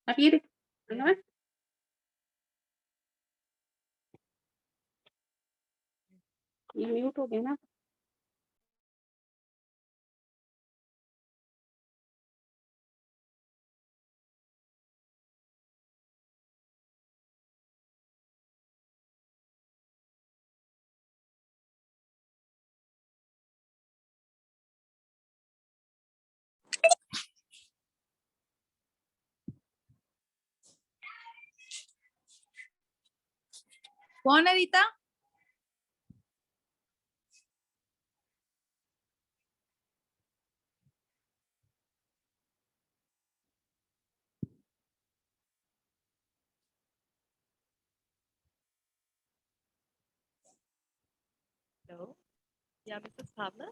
अब ये देख ना, ये म्यूट हो गया ना। कौन है Rita? Hello. Yeah, Mrs. Bhavna.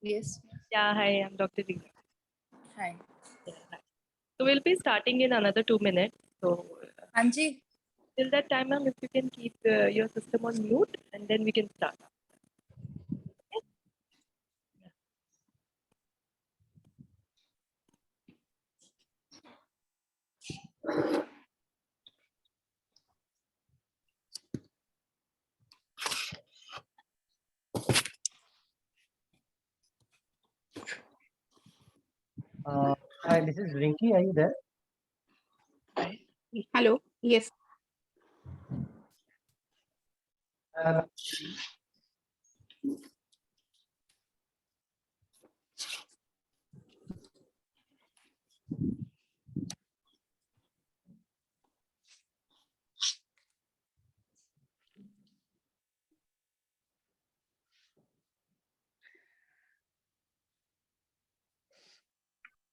Yes. Yeah, hi, I'm Dr. Rita. Hi. Yeah, hi. So we'll be starting in another 2 minutes. So हाँ जी. till that time, ma'am, if you can keep your system on mute, and then we can start. Hi, this is Rinky. Are you there? Hello, yes. Uh,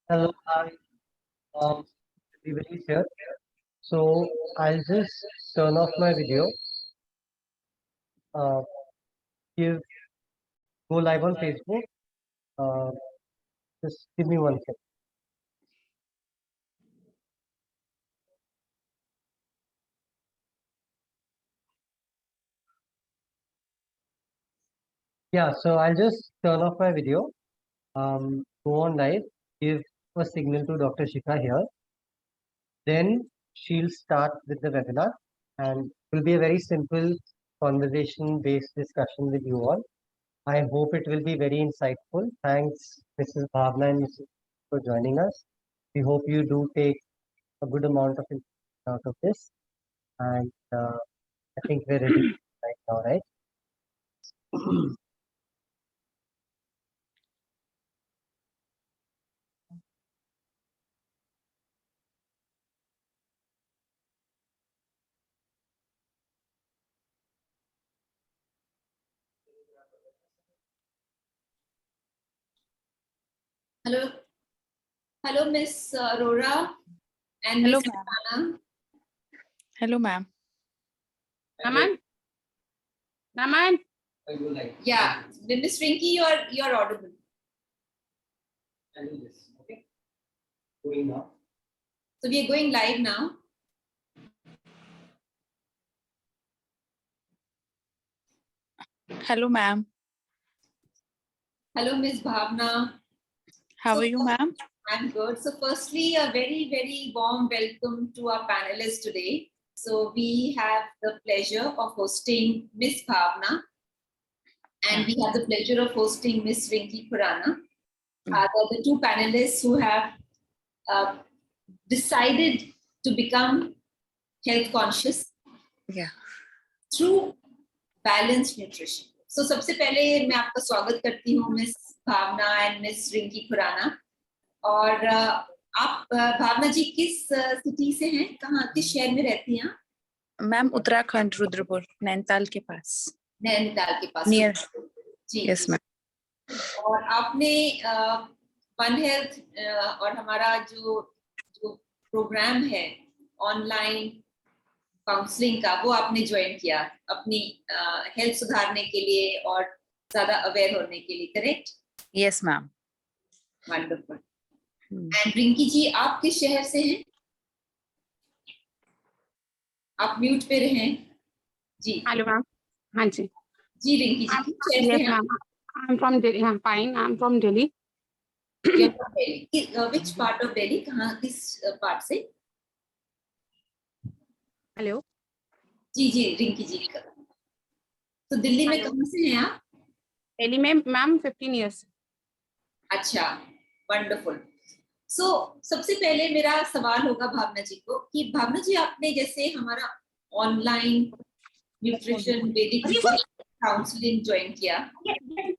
Hello, hi. Everybody is here. So I'll just turn off my video. Give Go live on Facebook. Just give me 1 second. Yeah, so I'll just turn off my video. Go on live. Give a signal to Dr. Shikha here. Then she'll start with the webinar, and it will be a very simple conversation-based discussion with you all. I hope it will be very insightful. Thanks, Mrs. Bhavna and Mrs. for joining us. We hope you do take a good amount of information out of this. And I think we're ready right now, right? Hello, Miss Aurora and Hello, Miss ma'am. Anna. Hello, ma'am. Naman, Naman. Yeah, Miss Rinky, you're audible. Okay. Going now. So we are going live now. Hello, ma'am. Hello, Miss Bhavna. How So are you, ma'am? I'm good. So firstly, a very, very warm welcome to our panelists today. So we have the pleasure of hosting Miss Bhavna, and we have the pleasure of hosting Miss Rinky Khurana. They're the two panelists who have decided to become health conscious Yeah. through balanced nutrition. So सबसे पहले मैं आपका स्वागत करती हूँ Miss Bhavna and Miss Rinki Khurana. और आप भावना जी किस सिटी से हैं, कहाँ किस शहर में रहती हैं? मैम उत्तराखंड रुद्रपुर नैनीताल के पास। नैनीताल के पास। नियर। जी। Yes ma'am. और आपने वन हेल्थ और हमारा जो प्रोग्राम है ऑनलाइन काउंसलिंग का, वो आपने ज्वाइन किया अपनी हेल्थ सुधारने के लिए और ज्यादा अवेयर होने के लिए, correct? Yes ma'am. Wonderful. And Rinki ji, आप किस शहर से हैं? आप म्यूट पे रहें जी। Hello ma'am. हाँ जी। जी रिंकी जी, किस शहर से हैं? I'm from Delhi. I'm fine. I'm from Delhi. You're from Delhi. Which part of Delhi? कहाँ, किस part से? हेलो जी जी रिंकी जी तो दिल्ली में हेलो। कहाँ से हैं आप? दिल्ली में मैम 15 ईयर्स। अच्छा, वंडरफुल। सो सबसे पहले मेरा सवाल होगा भावना जी को कि भावना जी आपने जैसे हमारा ऑनलाइन न्यूट्रिशन वैदिक काउंसलिंग ज्वाइन किया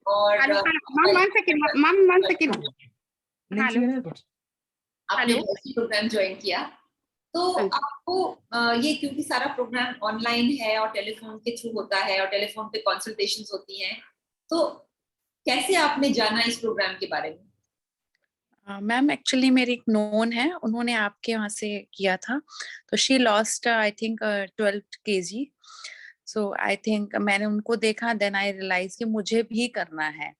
और hello ma'am 1 second ma'am 1 second. Hello आपने हेलो। प्रोग्राम ज्वाइन किया तो हाँ जी। आपको ये क्योंकि सारा प्रोग्राम ऑनलाइन है और टेलीफोन के थ्रू होता है और टेलीफोन पे कंसल्टेशंस होती हैं, तो कैसे आपने जाना इस प्रोग्राम के बारे में? मैम एक्चुअली मेरी एक नोन है, उन्होंने आपके वहाँ से किया था, तो she lost I think 12 kg। So I think मैंने उनको देखा, देन आई रियलाइज कि मुझे भी करना है।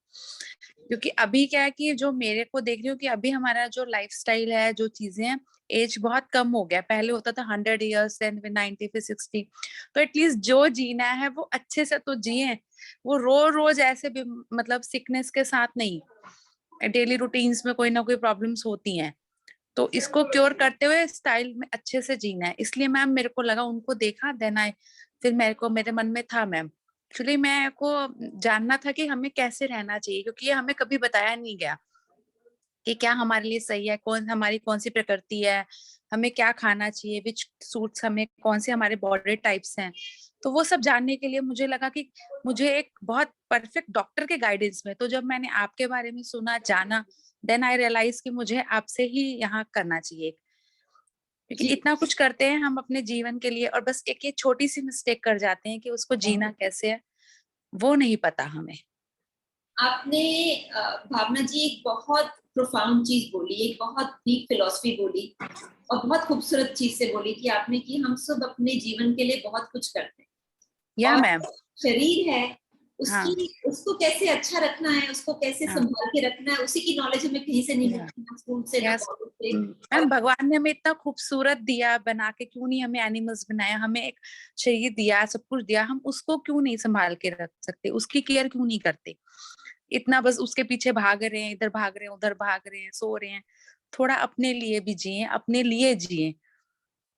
क्योंकि अभी क्या है कि जो मेरे को देख रही हूँ कि अभी हमारा जो लाइफस्टाइल है, जो चीजें हैं, एज बहुत कम हो गया। पहले होता था 100 ईयर्स, देन फिर 90, फिर 60। तो एटलीस्ट जो जीना है वो अच्छे से तो जिए, वो रोज रोज ऐसे भी मतलब सिकनेस के साथ नहीं। डेली रूटीन्स में कोई ना कोई प्रॉब्लम्स होती हैं, तो इसको क्योर करते हुए स्टाइल में अच्छे से जीना है। इसलिए मैम मेरे को लगा, उनको देखा, देन आई फिर मेरे मन में था मैम, एक्चुअली मेरे को जानना था कि हमें कैसे रहना चाहिए, क्योंकि ये हमें कभी बताया नहीं गया कि क्या हमारे लिए सही है, हमारी कौन सी प्रकृति है, हमें क्या खाना चाहिए, विच सूट्स हमें, कौन से हमारे बॉडी टाइप्स हैं। तो वो सब जानने के लिए मुझे लगा कि मुझे एक बहुत परफेक्ट डॉक्टर के गाइडेंस में, तो जब मैंने आपके बारे में सुना, जाना, देन आई रियलाइज कि मुझे आपसे ही यहाँ करना चाहिए। क्योंकि जी इतना कुछ करते हैं हम अपने जीवन के लिए, और बस एक ये छोटी सी मिस्टेक कर जाते हैं कि उसको जीना कैसे है वो नहीं पता हमें। आपने भावना जी एक बहुत प्रोफाउंड चीज बोली, एक बहुत डीप फिलॉसफी बोली और बहुत खूबसूरत चीज से बोली कि आपने कि हम सब अपने जीवन के लिए बहुत कुछ करते हैं या और मैम। शरीर है हाँ उसको कैसे अच्छा रखना है, उसको कैसे हाँ संभाल के रखना है, उसी की नॉलेज हमें कहीं से नहीं या मिलती, ना स्कूल से ना यस कॉलेज से। मैम, भगवान ने हमें इतना खूबसूरत दिया बना के, क्यों नहीं हमें एनिमल्स बनाया, हमें एक शरीर दिया, सब कुछ दिया, हम उसको क्यों नहीं संभाल के रख सकते, उसकी केयर क्यों नहीं करते? इतना बस उसके पीछे भाग रहे हैं, इधर भाग रहे हैं, उधर भाग रहे हैं, सो रहे हैं। थोड़ा अपने लिए भी जिए, अपने लिए जिए,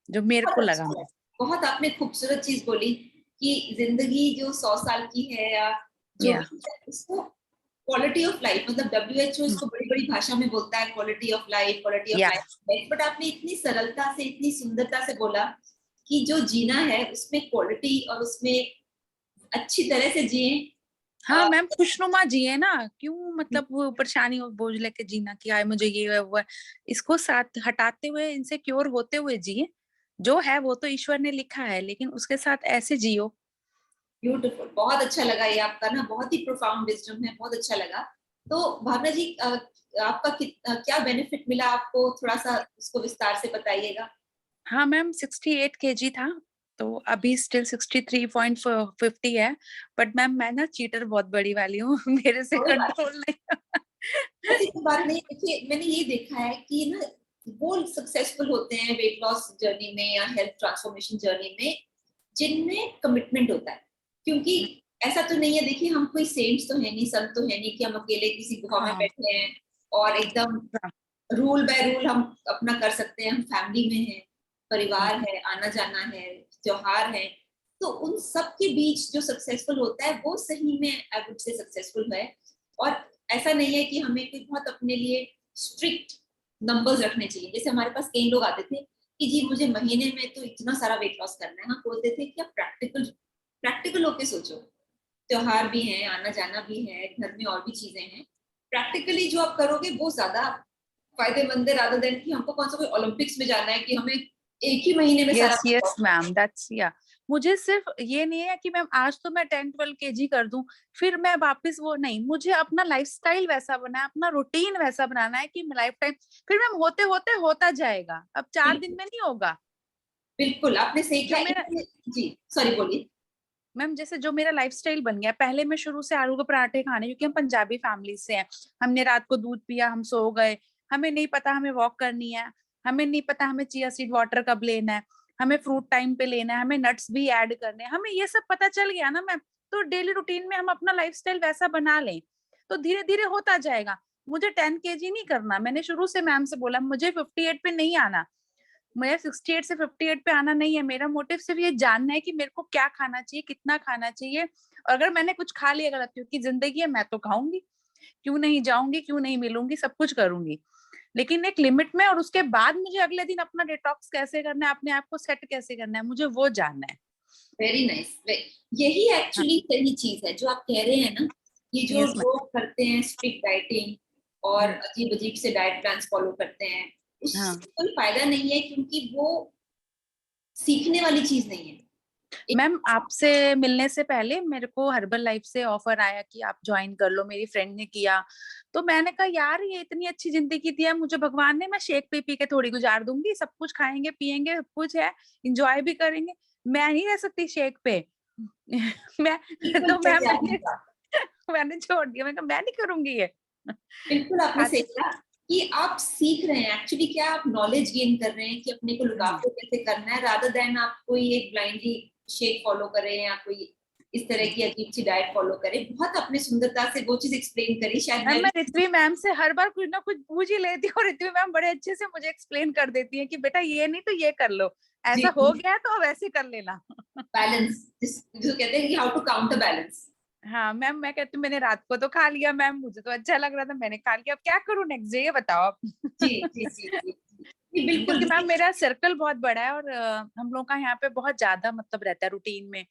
जो मेरे बहुत को लगा अच्छा मैं। है, बहुत आपने खूबसूरत चीज बोली कि जिंदगी जो 100 साल की है या जो या भी है, उसको क्वालिटी ऑफ लाइफ, मतलब WHO इसको बड़ी बड़ी भाषा में बोलता है quality of life, quality of या लाइफ, बट आपने इतनी सरलता से, इतनी सुंदरता से बोला कि जो जीना है उसमें क्वालिटी और उसमें अच्छी तरह से जिए। हाँ मैम, खुशनुमा जिए ना, क्यों मतलब वो परेशानी और बोझ लेके जीना कि आए मुझे ये है वो है। इसको साथ हटाते हुए, इनसे क्योर होते हुए जिए। जो है वो तो ईश्वर ने लिखा है, लेकिन उसके साथ ऐसे जियो। ब्यूटीफुल, बहुत अच्छा लगा ये आपका ना, बहुत ही प्रोफाउंड विजडम है, बहुत अच्छा लगा। तो भावना जी आपका क्या बेनिफिट मिला आपको, थोड़ा सा उसको विस्तार से बताइएगा। हाँ मैम, 68 kg था, तो अभी स्टिल 63.50 है। बट मैम मैं ना चीटर बहुत बड़ी वाली हूँ मेरे से कोई बात कंट्रोल नहीं। ऐसी कोई बात नहीं, देखिए मैंने ये देखा है कि ना वो सक्सेसफुल होते हैं वेट लॉस जर्नी में या हेल्थ ट्रांसफॉर्मेशन जर्नी में जिनमें कमिटमेंट होता है, क्योंकि ऐसा तो नहीं है, देखिए हम कोई सेंट्स तो है नहीं, संत तो है नहीं कि हम अकेले किसी गुफा में हाँ बैठे हैं और एकदम हाँ, रूल बाय रूल हम अपना कर सकते हैं। हम फैमिली में हैं, परिवार है, आना जाना है, त्योहार है, तो उन सब के बीच जो सक्सेसफुल होता है वो सही में आई वुड से सक्सेसफुल है। और ऐसा नहीं है कि हमें कोई बहुत अपने लिए स्ट्रिक्ट नंबर्स रखने चाहिए। जैसे हमारे पास कई लोग आते थे कि जी मुझे महीने में तो इतना सारा वेट लॉस करना है, हम बोलते थे कि आप प्रैक्टिकल प्रैक्टिकल होके सोचो, त्योहार भी है, आना जाना भी है, घर में और भी चीजें हैं, प्रैक्टिकली जो आप करोगे वो ज्यादा फायदेमंद है, रादर देन कि हमको कौन सा कोई ओलंपिक्स में जाना है कि हमें एक ही महीने में सारा यस यस मैम, दैट्स या। मुझे सिर्फ ये नहीं है कि मैम आज तो मैं 10-12 kg कर दूं, फिर मैं वापस वो नहीं, मुझे अपना लाइफस्टाइल वैसा बनाना है, अपना रूटीन वैसा बनाना है कि लाइफ टाइम, फिर मैम होते होते होता जाएगा, अब 4 दिन में नहीं होगा। बिल्कुल आपने सही जो कहा मेरा जी सॉरी बोलिए। मैम, जैसे जो मेरा लाइफस्टाइल बन गया, पहले मैं शुरू से आलू के पराठे खाने, क्योंकि हम पंजाबी फैमिली से हैं, हमने रात को दूध पिया, हम सो गए, हमें नहीं पता हमें वॉक करनी है, हमें नहीं पता हमें चिया सीड वाटर कब लेना है, हमें फ्रूट टाइम पे लेना है, हमें नट्स भी ऐड करने हैं, हमें ये सब पता चल गया ना मैम। तो डेली रूटीन में हम अपना लाइफस्टाइल वैसा बना लें तो धीरे धीरे होता जाएगा। मुझे 10 kg नहीं करना, मैंने शुरू से मैम से बोला मुझे 58 पे नहीं आना। मेरा 68 से 58 पे आना नहीं है, मेरा मोटिव सिर्फ ये जानना है कि मेरे को क्या खाना चाहिए, कितना खाना चाहिए, और अगर मैंने कुछ खा लिया गलत, क्योंकि जिंदगी है, मैं तो खाऊंगी, क्यों नहीं जाऊंगी, क्यों नहीं मिलूंगी, सब कुछ करूंगी, लेकिन एक लिमिट में। और उसके बाद मुझे अगले दिन अपना डिटॉक्स कैसे करना है, अपने आप को सेट कैसे करना है, मुझे वो जानना है। Very nice. यही एक्चुअली सही चीज है जो आप कह रहे हैं ना, ये जो Yes, ma'am. लोग करते हैं स्ट्रिक्ट डाइटिंग और हम्म। अजीब अजीब से डाइट प्लान फॉलो करते हैं, हाँ। उससे कोई फायदा नहीं है, क्योंकि वो सीखने वाली चीज नहीं है। मैम, आपसे मिलने से पहले मेरे को हर्बल लाइफ से ऑफर आया कि आप ज्वाइन कर लो, मेरी फ्रेंड ने किया, तो मैंने कहा यार ये इतनी अच्छी जिंदगी दी है मुझे भगवान ने, मैं शेक पी पी के थोड़ी गुजार दूंगी, सब कुछ खाएंगे पिएंगे, सब कुछ है, इंजॉय भी करेंगे, मैं नहीं रह सकती शेक पे। मैं बिल्कुल तो मैम सही आपने कहा। मैंने छोड़ दिया, मैं कहा मैं नहीं करूंगी ये। बिल्कुल आपने सही कहा कि आप सीख रहे हैं, एक्चुअली क्या आप नॉलेज गेन कर रहे हैं कि अपने को लुक आफ्टर कैसे करना है, रादर देन आप कोई एक ब्लाइंडली शेक फॉलो करें या कोई इस तरह की अजीब सी डाइट फॉलो करें। बहुत अपने सुंदरता से वो चीज एक्सप्लेन करी, शायद मैम, मैं मैं रित्वी मैम से हर बार कुछ ना कुछ पूछ ही लेती हूँ, और रित्वी मैम बड़े अच्छे से मुझे एक्सप्लेन कर देती हैं कि बेटा ये नहीं तो ये कर लो, ऐसा हो गया तो अब ऐसे कर लेना। बैलेंस जो कहते हैं कि हाउ टू काउंटर बैलेंस। हाँ मैम, मैं कहती हूँ मैंने रात को तो खा लिया मैम, मुझे तो अच्छा लग रहा था, मैंने खा लिया, अब क्या करूँ नेक्स्ट डे, ये बताओ आप। जी जी जी जी जी, बिल्कुल। क्योंकि मैम मेरा सर्कल बहुत बड़ा है, और हम लोग का यहाँ पे बहुत ज्यादा मतलब रहता है रूटीन में,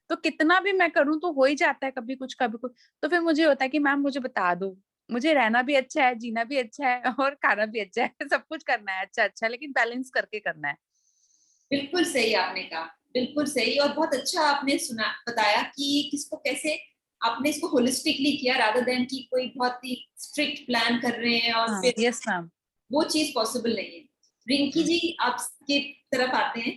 तो कितना भी मैं करूँ तो हो ही जाता है कभी कुछ कभी कुछ, तो फिर मुझे होता है कि मैम मुझे बता दो, मुझे रहना भी अच्छा है, जीना भी अच्छा है, और खाना भी अच्छा है, सब कुछ करना है अच्छा अच्छा, लेकिन बैलेंस करके करना है। बिल्कुल सही आपने कहा, बिल्कुल सही। और बहुत अच्छा आपने सुना बताया कि किसको कैसे आपने इसको होलिस्टिकली किया, रादर देन कि कोई बहुत ही स्ट्रिक्ट प्लान कर रहे हैं और हाँ, फिर यस मैम। वो चीज पॉसिबल नहीं है। रिंकी जी, आपके तरफ आते हैं,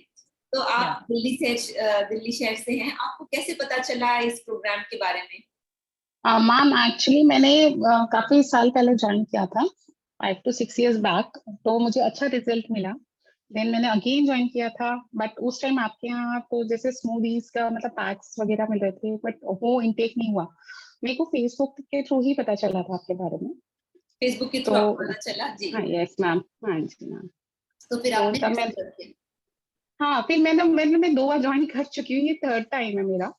तो आप दिल्ली शहर से हैं, आपको कैसे पता चला इस प्रोग्राम के बारे में? मैम एक्चुअली मैंने काफी साल पहले ज्वाइन किया था, 5 to 6 years बैक, तो मुझे अच्छा रिजल्ट मिला। देन मैंने अगेन ज्वाइन किया था, बट उस टाइम आपके यहाँ तो जैसे स्मूदीज का मतलब पैक्स वगैरह मिल रहे थे, बट वो इनटेक नहीं हुआ। मेरे को फेसबुक के थ्रू ही पता चला था आपके बारे में। फेसबुक के तो थ्रू आपको पता चला जी? हाँ, यस मैम, हाँ जी मैम। तो फिर तो आपने तब मैं, कैसे करते? हाँ फिर मैं 2 बार ज्वाइन कर चुकी हूँ, ये 3rd टाइम है मेरा।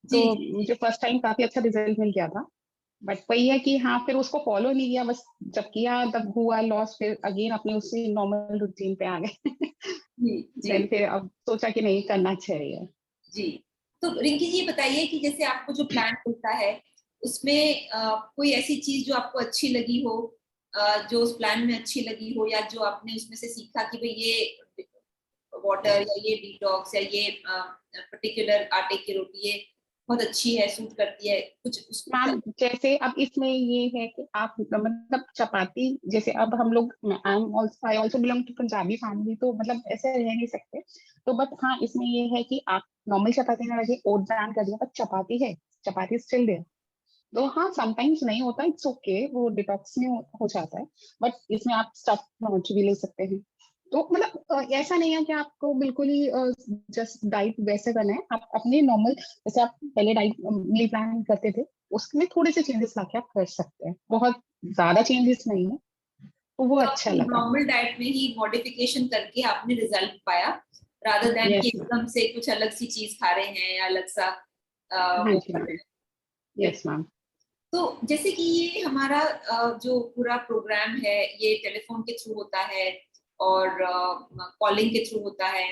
जी तो जी मुझे फर्स्ट टाइम काफी अच्छा रिजल्ट मिल गया था, बट वही है कि हाँ फिर उसको फॉलो नहीं किया, बस जब किया तब हुआ लॉस, फिर अगेन अपने उसी नॉर्मल रूटीन पे आ गए। जी जी देन फिर अब सोचा कि नहीं करना चाहिए। जी। तो रिंकी जी, ये बताइए कि जैसे आपको जो प्लान मिलता है उसमें कोई ऐसी चीज जो आपको अच्छी लगी हो, जो उस प्लान में अच्छी लगी हो, या जो आपने उसमें से सीखा कि भाई ये वाटर या ये डिटॉक्स या ये पर्टिकुलर आटे की रोटी ये बहुत अच्छी है, सूट करती है, कुछ उसको मैम जैसे अब इसमें ये है कि आप मतलब चपाती, जैसे अब हम लोग, I also belong to Punjabi family, तो मतलब ऐसे रह नहीं सकते। तो बट हाँ इसमें ये है कि आप नॉर्मल चपाती ना रखिए, ओट्स ऐड कर दिया, पर चपाती है, चपाती स्टिल देयर। तो हाँ समटाइम्स नहीं होता, इट्स ओके, वो डिटॉक्स में हो जाता है, बट इसमें आप स्टफ नॉच भी ले सकते हैं। तो मतलब ऐसा नहीं है कि आपको बिल्कुल ही जस्ट डाइट वैसे करना है, आप अपने नॉर्मल, जैसे आप पहले डाइट मील प्लान करते थे, उसमें थोड़े से चेंजेस लाके आप कर सकते हैं, बहुत ज्यादा चेंजेस नहीं है, तो वो तो अच्छा आपने लगा। नॉर्मल डाइट में ही मॉडिफिकेशन करके आपने रिजल्ट पाया, रादर देन कि यस मैम, एकदम से कुछ अलग सी चीज खा रहे हैं या अलग सा हाँ वो जी कर मैम, रहे हैं। Yes ma'am. तो जैसे कि ये हमारा जो पूरा प्रोग्राम है ये टेलीफोन के थ्रू होता है और कॉलिंग के थ्रू होता है,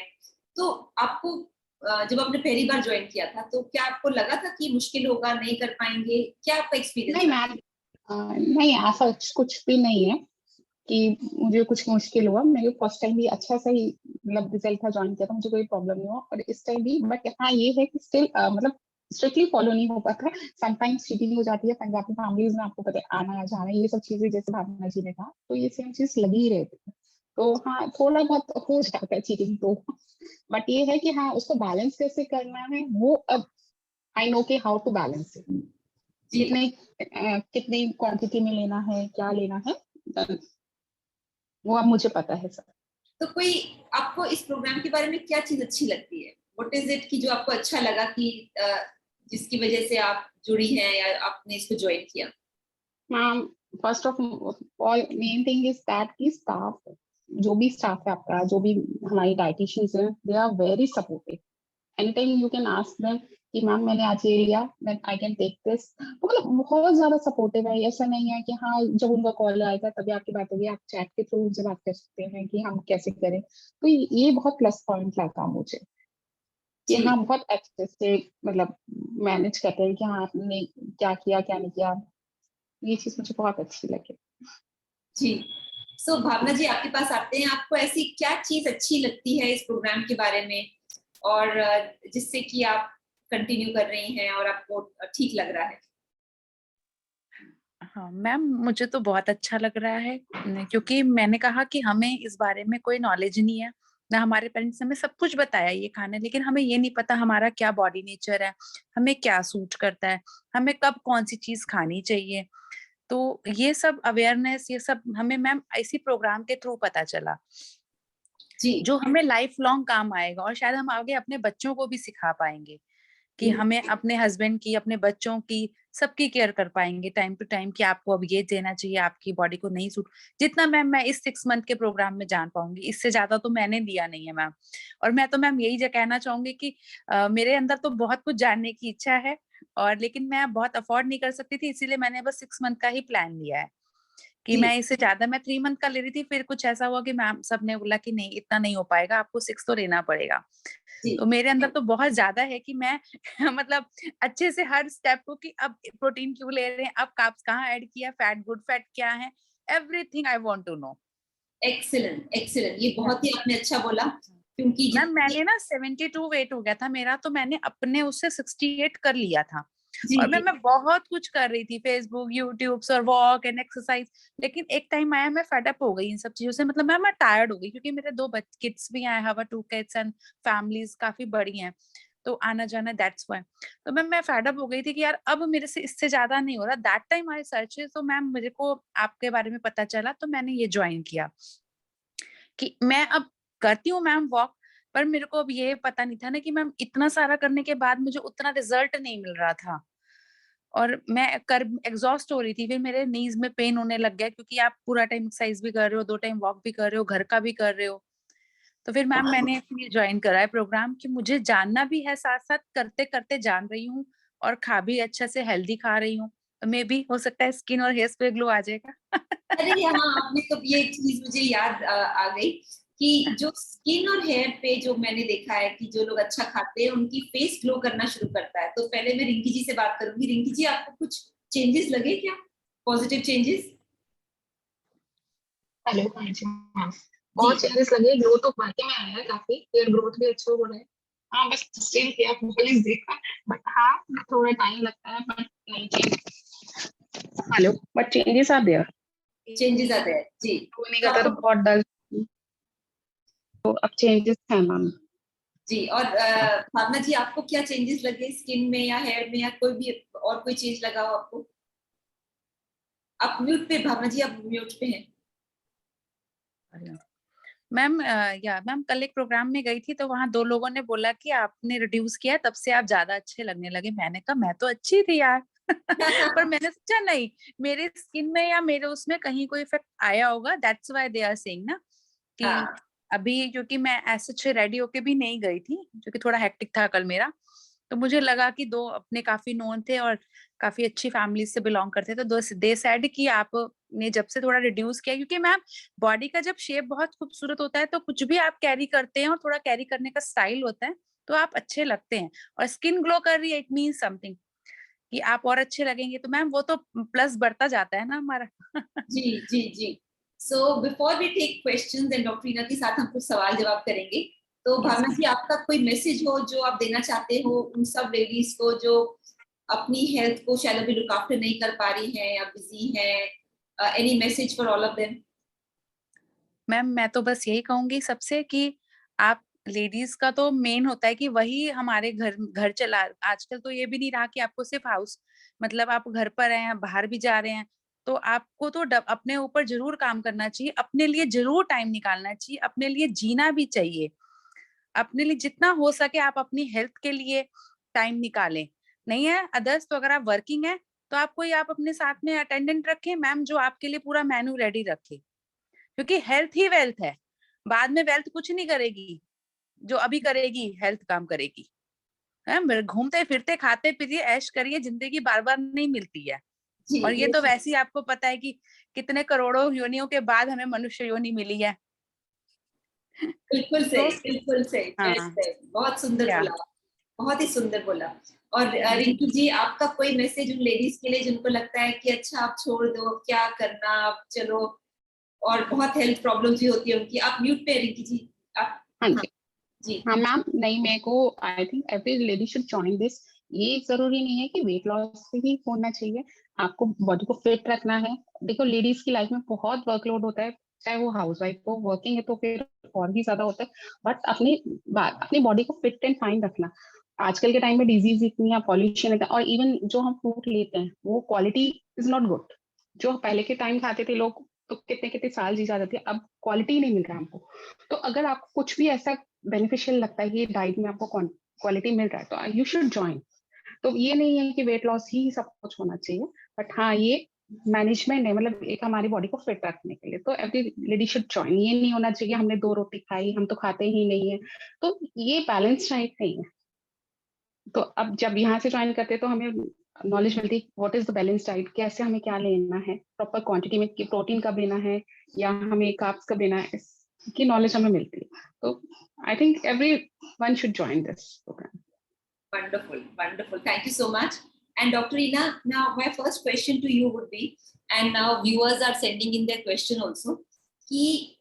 तो आपको जब आपने पहली बार ज्वाइन किया था तो क्या आपको लगा था कि मुश्किल होगा, नहीं कर पाएंगे, क्या आपका एक्सपीरियंस नहीं था? मैम, नहीं ऐसा कुछ भी नहीं है कि मुझे कुछ मुश्किल हुआ। मेरे फर्स्ट टाइम भी अच्छा सा ही मतलब रिजल्ट था, ज्वाइन किया था, मुझे कोई प्रॉब्लम नहीं हुआ, और इस टाइम भी, बट हाँ ये है कि स्टिल मतलब स्ट्रिक्टली फॉलो नहीं हो पाता, समटाइम्स चीटिंग हो जाती है। पंजाबी फैमिलीज में आपको पता है, आना जाना ये सब चीजें, जैसे भावना जी ने कहा, तो ये सेम चीज लगी ही रहती है। तो हाँ थोड़ा बहुत हो जाता है चीटिंग तो, बट ये है कि हाँ उसको बैलेंस कैसे करना है वो अब आई नो के हाउ टू बैलेंस इट, जी। कितनी क्वांटिटी में लेना है, क्या लेना है, वो अब मुझे पता है सर। तो कोई आपको इस प्रोग्राम के बारे में क्या चीज अच्छी लगती है, व्हाट इज इट कि जो आपको अच्छा लगा कि जिसकी वजह से आप जुड़ी हैं या आपने इसको ज्वाइन किया? Ma'am first of all main thing is that की स्टाफ जो भी स्टाफ है आपका, जो भी हमारी डाइटिशियंस हैं, they are very supportive. Anytime you can ask them कि मैम मैंने आज ये लिया, then I can take this. मतलब बहुत ज्यादा सपोर्टिव है। ऐसा नहीं है कि हाँ जब उनका कॉल आएगा तभी आपकी बात होगी, आप चैट के थ्रू उनसे बात कर सकते हैं कि हम कैसे करें। तो ये बहुत प्लस पॉइंट लगा मुझे कि जी हाँ बहुत अच्छे से मतलब मैनेज करते हैं कि हाँ आपने क्या किया क्या नहीं किया। ये चीज मुझे बहुत अच्छी लगी। जी। सो भावना जी आपके पास आते हैं, आपको ऐसी क्या चीज अच्छी लगती है इस प्रोग्राम के बारे में, और जिससे कि आप कंटिन्यू कर रही हैं और आपको ठीक लग रहा है? हाँ मैम, मुझे तो बहुत अच्छा लग रहा है क्योंकि मैंने कहा कि हमें इस बारे में कोई नॉलेज नहीं है ना। हमारे पेरेंट्स ने हमें सब कुछ बताया ये खाना, लेकिन हमें ये नहीं पता हमारा क्या बॉडी नेचर है, हमें क्या सूट करता है, हमें कब कौन सी चीज खानी चाहिए। तो ये सब अवेयरनेस, ये सब हमें मैम इसी प्रोग्राम के थ्रू पता चला, जी जो हमें लाइफ लॉन्ग काम आएगा और शायद हम आगे अपने बच्चों को भी सिखा पाएंगे कि जी हमें अपने हस्बैंड की, अपने बच्चों की, सबकी केयर कर पाएंगे टाइम टू टाइम कि आपको अब ये देना चाहिए, आपकी बॉडी को नहीं सूट। जितना मैम मैं इस 6 मंथ के प्रोग्राम में जान पाऊंगी, इससे ज्यादा तो मैंने लिया नहीं है मैम। और मैं तो मैम यही कहना चाहूंगी कि मेरे अंदर तो बहुत कुछ जानने की इच्छा है, और लेकिन मैं बहुत अफोर्ड नहीं कर सकती थी, इसीलिए मैंने बस 6 मंथ का ही प्लान लिया है कि जी मैं इससे ज्यादा, मैं 3 मंथ का ले रही थी, फिर कुछ ऐसा हुआ कि मैम सबने बोला कि नहीं इतना नहीं हो पाएगा, आपको 6 तो लेना पड़ेगा। जी तो मेरे अंदर तो बहुत ज्यादा है कि मैं मतलब अच्छे से हर स्टेप को कि अब प्रोटीन क्यों ले रहे हैं, अब कार्ब्स कहाँ ऐड किया, फैट, गुड फैट क्या है, everything I want to know. Excellent excellent, ये बहुत ही आपने अच्छा बोला, क्योंकि मैम जितनी मैंने ना 72 वेट हो गया था मेरा, तो मैंने अपने उससे 68 कर लिया था। जी और जी मैं बहुत कुछ कर रही थी, फेसबुक, यूट्यूब और वॉक एंड एक्सरसाइज, लेकिन एक टाइम आया मैं फेड अप हो गई इन सब चीजों से। मतलब मैं टायर्ड हो गई क्योंकि मेरे 2 किड्स भी हैं, I have 2 kids and families काफी बड़ी हैं, तो आना जाना, दैट्स व्हाई। तो मैं फेड अप हो गई थी कि यार अब मेरे से इससे ज्यादा नहीं हो रहा। दैट टाइम आई सर्च, तो मैम मेरे को आपके बारे में पता चला, तो मैंने ये ज्वाइन किया कि मैं अब करती हूँ मैम वॉक, पर मेरे को अब ये पता नहीं था ना कि मैम इतना सारा करने के बाद मुझे उतना रिजल्ट नहीं मिल रहा था, और मैं कर एग्जॉस्ट हो रही थी। फिर मेरे नीज में पेन होने लग गया क्योंकि आप पूरा टाइम एक्सरसाइज भी कर रहे हो, 2 टाइम वॉक भी कर रहे हो, घर का भी कर रहे हो। तो फिर मैम मैंने ये ज्वाइन करा है प्रोग्राम कि मुझे जानना भी है, साथ साथ करते करते जान रही हूँ, और खा भी अच्छा से हेल्दी खा रही हूँ। मे भी हो सकता है स्किन और हेयर्स पे ग्लो आ जाएगा। अरे हाँ, आपने तो ये चीज मुझे याद आ गई कि जो स्किन और हेयर पे जो मैंने देखा है कि जो लोग अच्छा खाते हैं उनकी फेस ग्लो करना शुरू करता है। तो पहले मैं रिंकी जी से बात करूंगी। रिंकी जी, आपको कुछ चेंजेस लगे क्या, पॉजिटिव चेंजेस? हेलो, हाँ जी, हाँ जी बहुत चेंजेस लगे। ग्रो तो वाकई में आया है, काफी हेयर ग्रोथ भी अच्छा हो रहा है। हाँ बस स्टिल हेयर पॉलिश देखा, बट हाँ थोड़ा टाइम लगता है, बट नहीं change. Hello, but changes are there. Changes आते हैं जी। वो नहीं तो करता तो आपको बहुत डल, तो अब चेंजेस है मैम। जी, और भावना जी आपको क्या चेंजेस लगे स्किन में या हेयर में, या कोई भी और कोई चेंज लगा हो आपको? आप म्यूट पे, भावना जी आप म्यूट पे हैं। मैम या मैम कल एक प्रोग्राम में गई थी, तो वहां 2 लोगों ने बोला कि आपने रिड्यूस किया है, तब से आप ज्यादा अच्छे लगने लगे। मैंने कहा मैं तो अच्छी थी यार। पर मैंने सोचा नहीं, मेरे स्किन में या मेरे उसमें कहीं कोई इफेक्ट आया होगा, that's why they are saying ना कि हाँ अभी, क्योंकि मैं ऐसे अच्छे रेडी होके भी नहीं गई थी क्योंकि थोड़ा हेक्टिक था कल मेरा। तो मुझे लगा कि 2 अपने काफी नोन थे और काफी अच्छी फैमिली से बिलोंग करते, तो दे सेड कि आपने जब से थोड़ा रिड्यूस किया, क्योंकि मैम बॉडी का जब शेप बहुत खूबसूरत होता है तो कुछ भी आप कैरी करते हैं और थोड़ा कैरी करने का स्टाइल होता है, तो आप अच्छे लगते हैं। और स्किन ग्लो कर रही है, इट मीन समथिंग कि आप और अच्छे लगेंगे, तो मैम वो तो प्लस बढ़ता जाता है ना हमारा। जी जी जी। So before we take questions and doctor Reena के साथ हम कुछ सवाल जवाब करेंगे। तो Yes, भावना ma'am. जी, आपका कोई मैसेज हो जो आप देना चाहते हो उन सब लेडीज को जो अपनी हेल्थ को शायद अभी लुक आफ्टर नहीं कर पा रही हैं या बिजी हैं? Any message for all of them? Ma'am मैं तो बस यही कहूंगी सबसे कि आप लेडीज का तो मेन होता है कि वही हमारे घर घर चला। आजकल तो ये भी नहीं रहा कि आपको सिर्फ हाउस, मतलब आप घर पर हैं, बाहर भी जा रहे हैं, तो आपको तो अपने ऊपर जरूर काम करना चाहिए, अपने लिए जरूर टाइम निकालना चाहिए, अपने लिए जीना भी चाहिए। अपने लिए जितना हो सके आप अपनी हेल्थ के लिए टाइम निकालें। नहीं है अदर्स, तो अगर आप वर्किंग है तो आप कोई आप अपने साथ में अटेंडेंट रखें मैम, जो आपके लिए पूरा मेन्यू रेडी रखे, क्योंकि हेल्थ ही वेल्थ है, बाद में वेल्थ कुछ नहीं करेगी, जो अभी करेगी हेल्थ काम करेगी। है, घूमते फिरते खाते पीते ऐश करिए, जिंदगी बार बार नहीं मिलती है। जी, और ये तो वैसे ही आपको पता है कि कितने करोड़ों योनियों के बाद हमें मनुष्य योनि मिली है। बिल्कुल सही, बिल्कुल सही, हाँ। very सही। बहुत सुंदर क्या? बोला, बहुत ही सुंदर बोला। और रिंकी जी, आपका कोई मैसेज उन लेडीज के लिए जिनको लगता है कि अच्छा आप छोड़ दो, क्या करना अब, चलो, और बहुत हेल्थ प्रॉब्लम्स भी होती है उनकी। आप म्यूट पे हैं, रिंकी जी, आप। हाँ हाँ जी, जी। हाँ मैम, नहीं मेरे को आई think every lady should join this. ये जरूरी नहीं है कि वेट लॉस से ही होना चाहिए, आपको बॉडी को फिट रखना है। देखो लेडीज की लाइफ में बहुत वर्कलोड होता है, चाहे वो हाउस वाइफ हो, वर्किंग है तो फिर और भी ज्यादा होता है। बट अपनी बॉडी को फिट एंड फाइन रखना। आजकल के टाइम में डिजीज इतनी है, पॉल्यूशन है, और इवन जो हम फूड लेते हैं वो क्वालिटी इज नॉट गुड। जो पहले के टाइम खाते थे लोग तो कितने कितने साल जी जाते थे, अब क्वालिटी नहीं मिल रहा हमको। तो अगर आपको कुछ भी ऐसा बेनिफिशियल लगता है कि डाइट में आपको क्वालिटी मिल रहा है तो यू शुड ज्वाइन। तो ये नहीं है कि वेट लॉस ही सब कुछ होना चाहिए, बट हाँ ये मैनेजमेंट है, मतलब एक हमारी बॉडी को फिट रखने के लिए। तो एवरी लेडी शुड ज्वाइन। ये नहीं होना चाहिए हमने 2 रोटी खाई, हम तो खाते ही नहीं है। तो ये बैलेंस डाइट नहीं है। तो अब जब यहाँ से ज्वाइन करते हैं तो हमें नॉलेज मिलती है what is the balance diet, कैसे हमें क्या लेना है, प्रॉपर क्वांटिटी में, कि प्रोटीन कब लेना है या हमें कार्ब्स कब लेना है, इसकी नॉलेज हमें मिलती है। तो I think everyone should join this program. Wonderful, wonderful. Thank you so much. And Dr. Ina, now my first question to you would be, and now viewers are sending in their question also, कि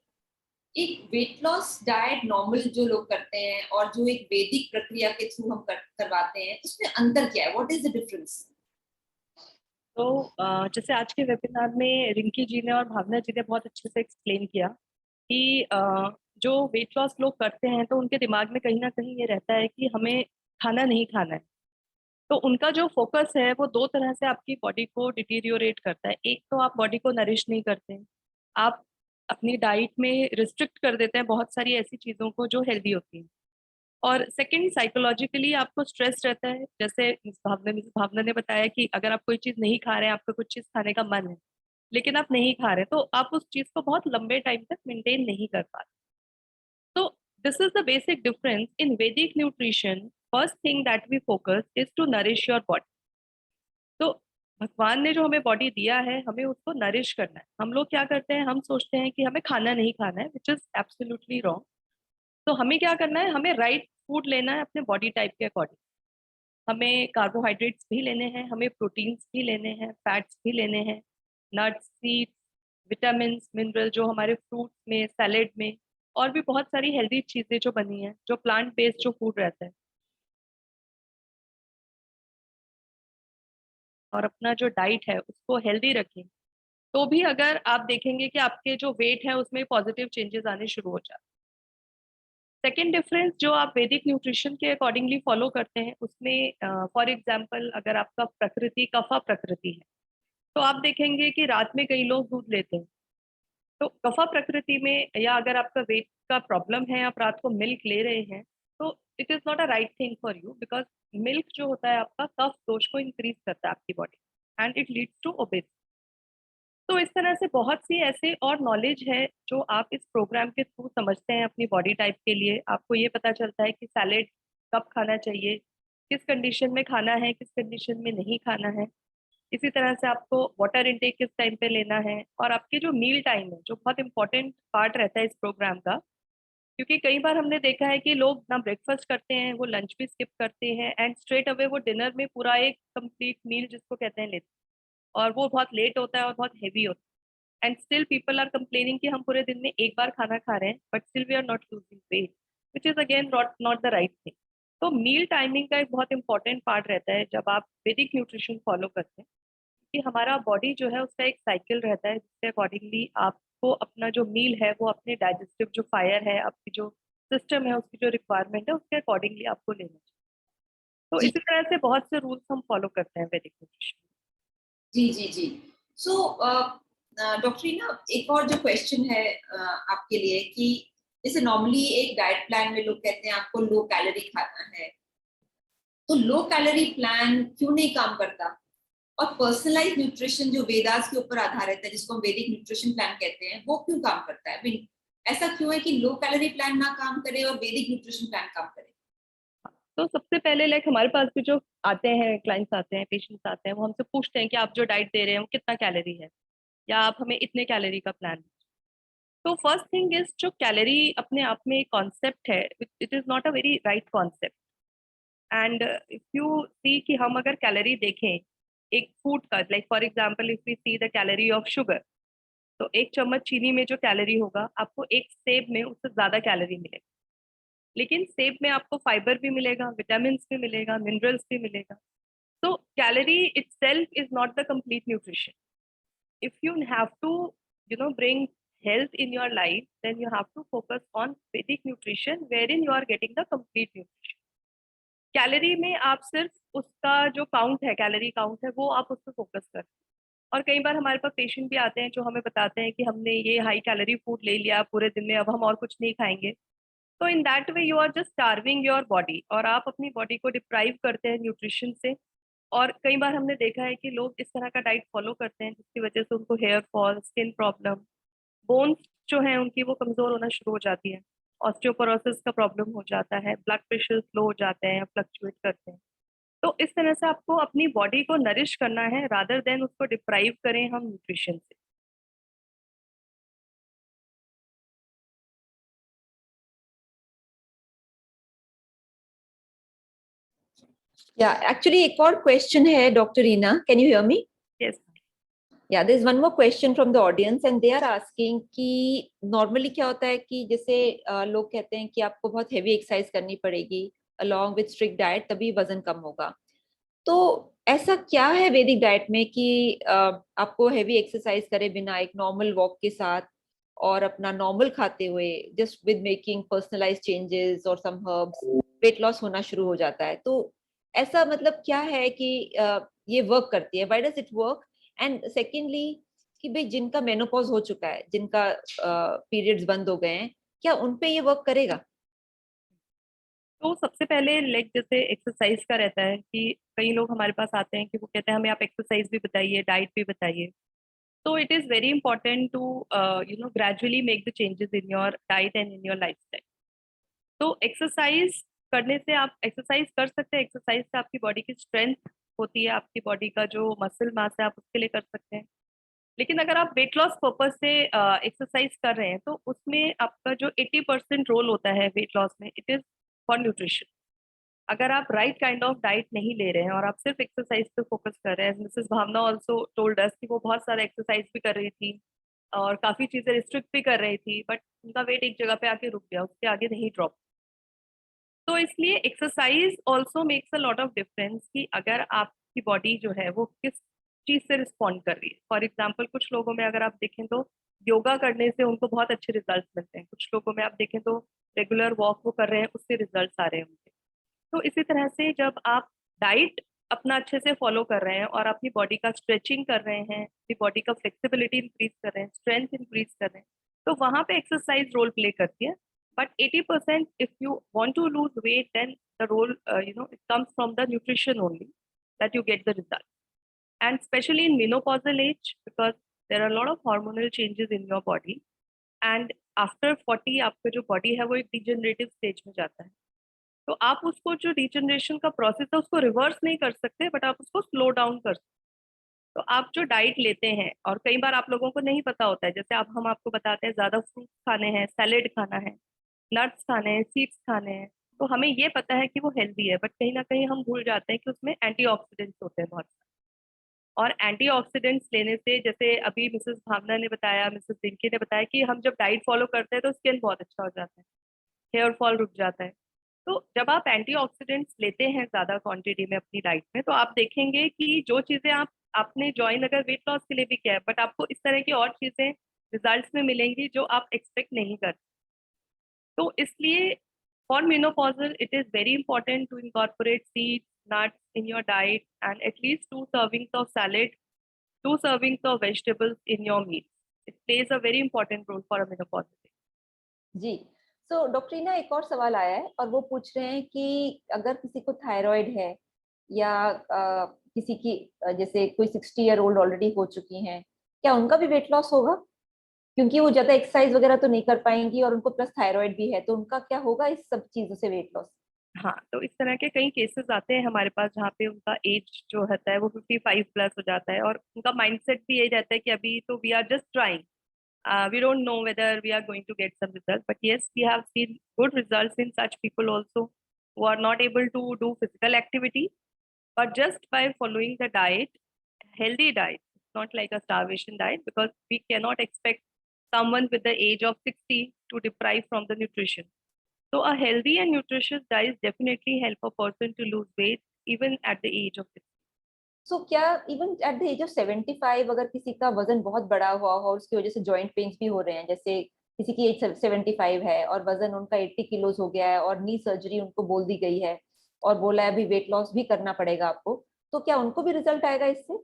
एक weight loss diet normal जो लोग करते हैं और जो एक वैदिक प्रक्रिया के थ्रू हम करवाते हैं, उसमें अंतर क्या है? What is the difference? तो जैसे आज के वेबिनार में रिंकी जी ने और भावना जी ने बहुत अच्छे से एक्सप्लेन किया कि जो वेट लॉस लोग करते हैं तो उनके दिमाग में कहीं ना कहीं ये रहता है कि हमें खाना नहीं खाना है। तो उनका जो फोकस है वो 2 तरह से आपकी बॉडी को डिटीरियोरेट करता है। एक तो आप बॉडी को नरिश नहीं करते हैं, आप अपनी डाइट में रिस्ट्रिक्ट कर देते हैं बहुत सारी ऐसी चीज़ों को जो हेल्दी होती हैं। और सेकंड, साइकोलॉजिकली आपको स्ट्रेस रहता है। जैसे भावना ने बताया कि अगर आप कोई चीज़ नहीं खा रहे हैं, आपको कुछ चीज़ खाने का मन है लेकिन आप नहीं खा रहे, तो आप उस चीज़ को बहुत लंबे टाइम तक मेंटेन नहीं कर पाते। तो this is the basic difference in Vedic nutrition. First thing that we focus is to nourish your body. तो भगवान ने जो हमें बॉडी दिया है, हमें उसको नरिश करना है। हम लोग क्या करते हैं, हम सोचते हैं कि हमें खाना नहीं खाना है, विच इज एब्सोल्युटली रॉन्ग। तो हमें क्या करना है, हमें राइट फूड लेना है अपने बॉडी टाइप के अकॉर्डिंग। हमें कार्बोहाइड्रेट्स भी लेने हैं, हमें प्रोटीन्स भी लेने हैं, फैट्स भी लेने हैं, नट्स, सीड्स, विटामिन मिनरल जो हमारे फ्रूट्स में, सैलेड में, और भी बहुत सारी हेल्दी चीज़ें जो बनी हैं, जो प्लांट बेस्ड जो फूड रहता है। और अपना जो डाइट है उसको हेल्दी रखें, तो भी अगर आप देखेंगे कि आपके जो वेट है उसमें पॉजिटिव चेंजेस आने शुरू हो जाते हैं। सेकेंड डिफरेंस जो आप वैदिक न्यूट्रिशन के अकॉर्डिंगली फॉलो करते हैं उसमें, फॉर एग्जांपल अगर आपका प्रकृति कफा प्रकृति है तो आप देखेंगे कि रात में कई लोग दूध लेते हैं। तो कफा प्रकृति में, या अगर आपका वेट का प्रॉब्लम है, आप रात को मिल्क ले रहे हैं, तो it is not a right thing for you, because milk जो होता है आपका कफ दोष को इंक्रीज करता है आपकी body, and it leads to obesity. तो इस तरह से बहुत सी ऐसे और नॉलेज है जो आप इस प्रोग्राम के थ्रू समझते हैं अपनी बॉडी टाइप के लिए। आपको ये पता चलता है कि सैलेड कब खाना चाहिए, किस कंडीशन में खाना है, किस कंडीशन में नहीं खाना है। इसी तरह से आपको वाटर इनटेक किस टाइम पे लेना है, और आपके जो मील टाइम है जो बहुत इंपॉर्टेंट पार्ट रहता है इस प्रोग्राम का, क्योंकि कई बार हमने देखा है कि लोग ना ब्रेकफास्ट करते हैं, वो लंच भी स्किप करते हैं, एंड स्ट्रेट अवे वो डिनर में पूरा एक कंप्लीट मील जिसको कहते हैं लेते हैं, और वो बहुत लेट होता है और बहुत हेवी होता है। And still people are complaining कि हम पूरे दिन में एक बार खाना खा रहे हैं but still we are not losing weight, which is again not the right thing. तो मील टाइमिंग का एक बहुत इंपॉर्टेंट पार्ट रहता है जब आप वैदिक न्यूट्रिशन फॉलो करते हैं, कि हमारा बॉडी जो है उसका एक साइकिल रहता है जिसके अकॉर्डिंगली आपको अपना जो मील है वो अपने डाइजेस्टिव जो फायर है, आपकी जो सिस्टम है, उसकी जो रिक्वायरमेंट है उसके अकॉर्डिंगली आपको लेना चाहिए। तो जी। इसी तरह से बहुत से रूल्स हम फॉलो करते हैं वैदिक न्यूट्रिशन। जी जी जी। सो डॉक्टर रीना, एक और जो क्वेश्चन है आपके लिए, कि जैसे नॉर्मली एक डाइट प्लान में लोग कहते हैं आपको लो कैलोरी खाना है, तो लो कैलोरी प्लान क्यों नहीं काम करता? और पर्सनलाइज न्यूट्रिशन जो वेदास के ऊपर आधारित है, जिसको हम वैदिक न्यूट्रिशन प्लान कहते हैं, वो क्यों काम करता है? ऐसा क्यों है कि लो कैलोरी प्लान ना काम करे और वैदिक न्यूट्रिशन प्लान काम करे? तो सबसे पहले लाइक हमारे पास भी जो आते हैं क्लाइंट्स आते हैं, पेशेंट्स आते हैं, वो हमसे पूछते हैं कि आप जो डाइट दे रहे हैं वो कितना कैलोरी है, या आप हमें इतने कैलोरी का प्लान। तो फर्स्ट थिंग इज, जो कैलोरी अपने आप में कॉन्सेप्ट है, it is not a very right concept. And if you see कि हम अगर कैलोरी देखें एक फूड का, like for example if we see the calorie of sugar, तो एक चम्मच चीनी में जो कैलोरी होगा, आपको एक सेब में उससे ज्यादा कैलोरी मिलेगा। लेकिन सेब में आपको फाइबर भी मिलेगा, विटामिन भी मिलेगा, मिनरल्स भी मिलेगा। तो calorie itself is not the complete nutrition. If you have to, bring health in your life, then you have to focus on Vedic nutrition, wherein you are getting the complete nutrition. Calorie में आप सिर्फ उसका जो count है, calorie count है, वो आप उस पर फोकस कर। और कई बार हमारे पास पेशेंट भी आते हैं जो हमें बताते हैं कि हमने ये हाई कैलोरी फूड ले लिया पूरे दिन में, अब हम और कुछ नहीं खाएंगे। तो in that way you are just starving your body, और आप अपनी बॉडी को डिप्राइव करते हैं न्यूट्रिशन से। और कई बार हमने देखा है कि लोग इस तरह का डाइट फॉलो करते हैं जिसकी वजह से उनको hair fall, skin problem, bones जो है उनकी वो कमजोर होना शुरू हो जाती है, ऑस्टियोपोरोसिस का प्रॉब्लम हो जाता है, ब्लड प्रेशर स्लो हो जाते हैं, फ्लक्चुएट करते हैं। तो इस तरह से आपको अपनी बॉडी को नरिश करना है, रादर देन उसको डिप्राइव करें हम न्यूट्रिशन से। Yeah, actually एक और question है Dr. Reena, can you hear me? Yes. Yeah, there's one more question from the audience and they are asking कि normally क्या होता है कि जैसे लोग कहते हैं कि आपको बहुत heavy exercise करनी पड़ेगी along with strict diet, तभी वजन कम होगा। तो ऐसा क्या है वैदिक डाइट में कि आपको हेवी एक्सरसाइज करे बिना एक नॉर्मल वॉक के साथ और अपना नॉर्मल खाते हुए just with making personalize changes और सम हर्ब्स वेट लॉस होना शुरू हो जाता है? तो ऐसा मतलब क्या है कि ये वर्क करती है? Why does it work? And secondly कि भाई जिनका मेनोपॉज हो चुका है, जिनका पीरियड्स बंद हो गए हैं, क्या उनपे ये वर्क करेगा? तो सबसे पहले लाइक जैसे एक्सरसाइज का रहता है कि कई लोग हमारे पास आते हैं कि वो कहते हैं हमें आप एक्सरसाइज भी बताइए, डाइट भी बताइए। तो it is very important to gradually make the changes in your diet and in your lifestyle. तो एक्सरसाइज करने से आप एक्सरसाइज कर सकते हैं, एक्सरसाइज से आपकी बॉडी की स्ट्रेंथ होती है, आपकी बॉडी का जो मसल मास है आप उसके लिए कर सकते हैं। लेकिन अगर आप वेट लॉस पर्पज से एक्सरसाइज कर रहे हैं तो उसमें आपका जो 80% रोल होता है वेट लॉस में, इट इज फॉर न्यूट्रिशन। अगर आप राइट काइंड ऑफ डाइट नहीं ले रहे हैं और आप सिर्फ एक्सरसाइज पे फोकस कर रहे हैं, मिसेस भावना ऑल्सो टोल्ड अस कि वो बहुत सारा एक्सरसाइज भी कर रही थी और काफी चीजें रिस्ट्रिक्ट भी कर रही थी, बट उनका वेट एक जगह पे आके रुक गया, उसके आगे नहीं ड्रॉप। तो इसलिए exercise also makes a lot of difference कि अगर आपकी बॉडी जो है वो किस चीज से रिस्पॉन्ड कर रही है। फॉर एग्जाम्पल कुछ लोगों में अगर आप देखें तो योगा करने से उनको बहुत अच्छे रिजल्ट मिलते हैं, कुछ लोगों में आप देखें तो रेगुलर वॉक वो कर रहे हैं, उससे रिजल्ट आ रहे हैं उनके। तो इसी तरह से जब आप डाइट अपना अच्छे से फॉलो कर रहे हैं और अपनी बॉडी का स्ट्रेचिंग कर रहे हैं, अपनी बॉडी का फ्लेक्सिबिलिटी इंक्रीज कर रहे हैं, स्ट्रेंथ इंक्रीज कर रहे हैं, तो वहां पे एक्सरसाइज रोल प्ले करती है। But 80% if you want to lose weight, then the role, it comes from the nutrition only that you get the result. And especially in menopausal age, because there are a lot of hormonal changes in your body. And after 40, आपका जो body है वो एक degenerative stage में जाता है। तो आप उसको जो degeneration का process है उसको reverse नहीं कर सकते, but आप उसको slow down कर सकते। तो आप जो डाइट लेते हैं, और कई बार आप लोगों को नहीं पता होता है, जैसे अब हम आपको बताते हैं ज्यादा फ्रूट्स खाने हैं, सैलेड खाना है, नट्स खाने हैं, सीड्स खाने हैं, तो हमें ये पता है कि वो हेल्दी है, बट कहीं ना कहीं हम भूल जाते हैं कि उसमें एंटीऑक्सीडेंट्स होते हैं बहुत सारे। और एंटीऑक्सीडेंट्स लेने से, जैसे अभी मिसेस भावना ने बताया, मिसेस दिंकी ने बताया कि हम जब डाइट फॉलो करते हैं तो स्किन बहुत अच्छा हो जाता है, हेयर फॉल रुक जाता है। तो जब आप एंटीऑक्सीडेंट्स लेते हैं ज्यादा क्वांटिटी में अपनी डाइट में, तो आप देखेंगे कि जो चीजें आपने ज्वाइन अगर वेट लॉस के लिए भी किया है, बट आपको इस तरह की और चीजें रिजल्ट्स में मिलेंगी जो आप एक्सपेक्ट नहीं करते। तो इसलिए for menopausal it is very important to incorporate seeds, nuts in your diet, and at least 2 servings of salad, 2 servings of vegetables in your meal. It plays a very important role for a menopausal. जी, so doctor Reena, एक और सवाल आया है और वो पूछ रहे हैं कि अगर किसी को थायराइड है या किसी की जैसे कोई 60 ईयर ओल्ड ऑलरेडी हो चुकी हैं, क्या उनका भी वेट लॉस होगा? क्योंकि वो ज्यादा एक्सरसाइज वगैरह तो नहीं कर पाएंगी और उनको प्लस थायराइड भी है, तो उनका क्या होगा इस सब चीजों से वेट लॉस? हाँ, तो इस तरह के कई केसेस आते हैं हमारे पास जहाँ पे उनका एज जो होता है वो 55 प्लस हो जाता है, और उनका माइंडसेट भी यही रहता है कि अभी तो we are just trying, we don't know whether we are going to get some results, but yes, we have seen good results in such people also who are not able to do physical activity, but just by following the diet, healthy diet, not like a starvation diet, because we cannot expect someone with the age of 60 to deprive from the nutrition. So a healthy and nutritious diet definitely help a person to lose weight even at the age of 60. सो क्या even at the age of 75 अगर किसी का वजन बहुत बड़ा हुआ हो और उसकी वजह से जॉइंट पेन्स भी हो रहे हैं, जैसे किसी की एज 75 है और वजन उनका 80 किलोज हो गया है और नी सर्जरी उनको बोल दी गई है और बोला है अभी वेट लॉस भी करना पड़ेगा आपको, तो क्या उनको भी रिजल्ट आएगा इससे?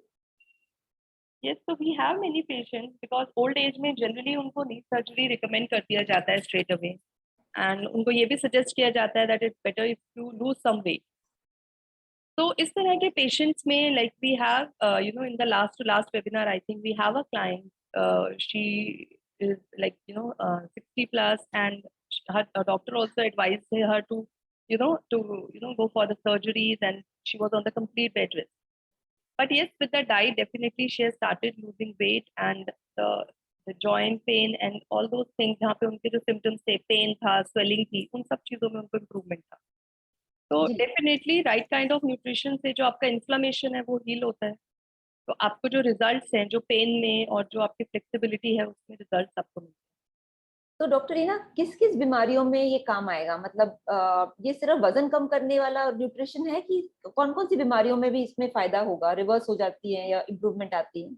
Yes, so we have many patients because old age में generally उनको knee surgery recommend कर दिया जाता है straight away, and उनको ये भी suggest किया जाता है that it's better if you lose some weight. तो इस तरह के patients में like we have in the last webinar I think we have a client, she is like 60 plus, and her doctor also advised her to go for the surgeries, and she was on the complete bed rest. But yes, with the diet, definitely she has started losing weight, and the joint pain and all those things जहाँ पे उनके जो symptoms थे, pain था, swelling थी, उन सब चीजों में उनको improvement था. तो जी. definitely right kind of nutrition से जो आपका inflammation है वो heal होता है. तो आपको जो results हैं, जो pain में और जो आपकी flexibility है, उसमें results आपको मिलते हैं. तो डॉक्टर रीना, किस किस बीमारियों में ये काम आएगा? मतलब ये सिर्फ वजन कम करने वाला न्यूट्रिशन है कि कौन कौन सी बीमारियों में भी इसमें फायदा होगा, रिवर्स हो जाती है या इम्प्रूवमेंट आती है?